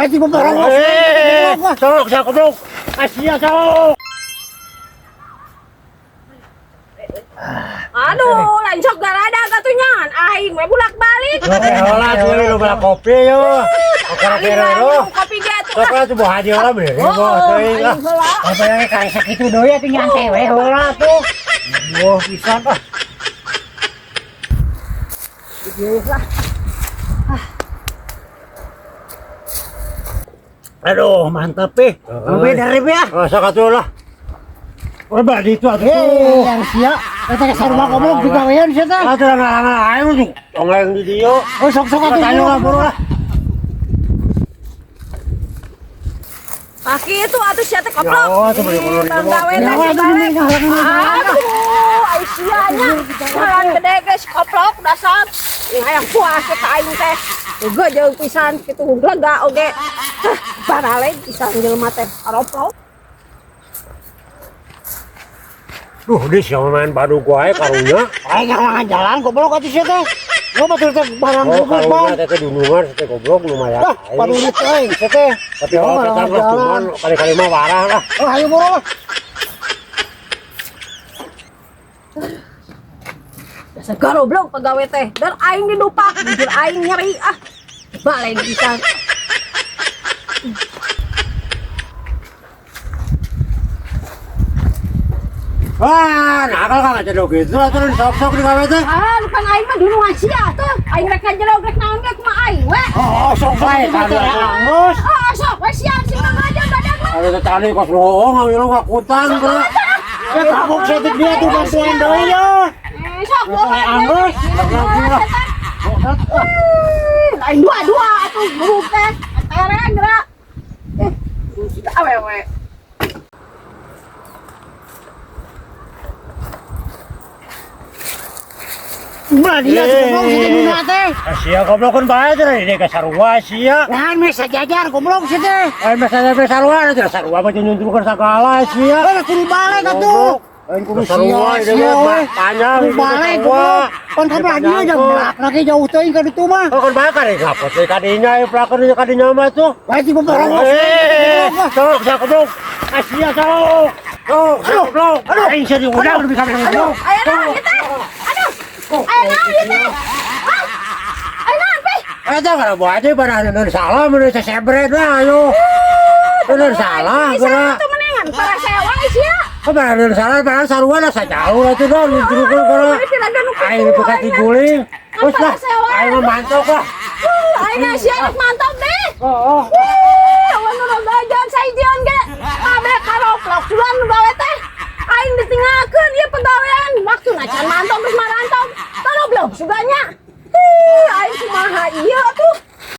Aji beberang. Sok, saya goblok. Asia, sok. Aduh, lain sok gak ada katunya. Aing we bulak-balik. Olah, cuy, lu bela kopi yo. Okara kero. Kopi dia tuh. Sok lah tuh bawa haji lah bener. Apa yang kayak sakitu deui atuh nyantai we heula tuh. Wah, pisan ah. Aduh, mantap Beda rib ya. Sok atuh lah. Oh, badi itu atuh. Yang sia, eta ke sarua goblok digawean sia teh. Atuh ngana aing tuh. Ongeng di dieu. Oh, sok-sok atuh. Tanya lah buru lah. Paki itu atuh sia teh koplok. Ya, tuh beli kolor itu. Gawe teh. Aduh, Aisyahnya. Jalan gede guys koplok dasar. Yang hayang puas ke aing teh. Juga jeung pisan kitu lega oge. Barale pisan jelema teh aroplok. Duh, dia siapa main badu gua aja karunya. Aing ngalangan jalan goblok atuh sia teh. Lo batur teh barang Oh, goblok bang. karunya teh dunungan, teh goblok lumayan. Ah, padulit aing sia teh. Tapi kalau kita mah cuman kali-kali mah warah lah. Oh, ayo boro lah. Dasar goblok pegawai teh. Dan aing didupak, jujur aing nyeri ah. Balai pisan. Wah, nakal kagak cedok gitu lah terus sok-sok di gawe teh. Ah, bukan aing mah dulu sia tuh. Aing rek ngajerog rek naon ge kumaha aing we. Oh, sok bae tadi angus. Ah, sok we siap sih ngajar badan mah. Ada tadi kos bohong ngambil ngakutan bro. Ya kabuk setik dia tuh bantuan deui ya. Sok we angus. Lain dua-dua atuh buruk teh. Tereng gerak. Awewe. Ulah dia goblok sia teh duna teh. Sia goblok kan bae teh ini ka sarua sia. Nahan we sajajar goblok sia teh. Masalah sarua teh sarua mah nyunjukkeun sagala sia. Eh kudu balik atuh. Aing kudu sarua sia dia we. panjang Kudu balik goblok. Pan kabeh dia jam belak lagi jauh teuing ka ditu mah. Oh kan bae kare ngapot teh kadinya pelakon kadinya mah tuh. Wajib beberang. Sok saya goblok. Asia sok. Sok, goblok. Aduh, aing serius udah lebih kabeh goblok. Ayo naon kita? Aduh. Ayo naon kita? Ayo naon pe? Eta kana buat aja benar salah bener sesebret lah ayo. Bener salah bener. Itu menengan para sewa sia. Apa bener salah bener sarua lah sajauh lah tuh dong nyurukeun kana. Aing itu kati guling. Terus lah aing mantok lah. Aing sia rek mantap deh. Oh. Awan nu gajan sajian ge. Kabeh karoplok sulan nu gawe teh. Aing ditinggalkeun ieu pegawean. Maksudna can mantap geus marantau. Karoblok suganya. Aing kumaha ieu tuh.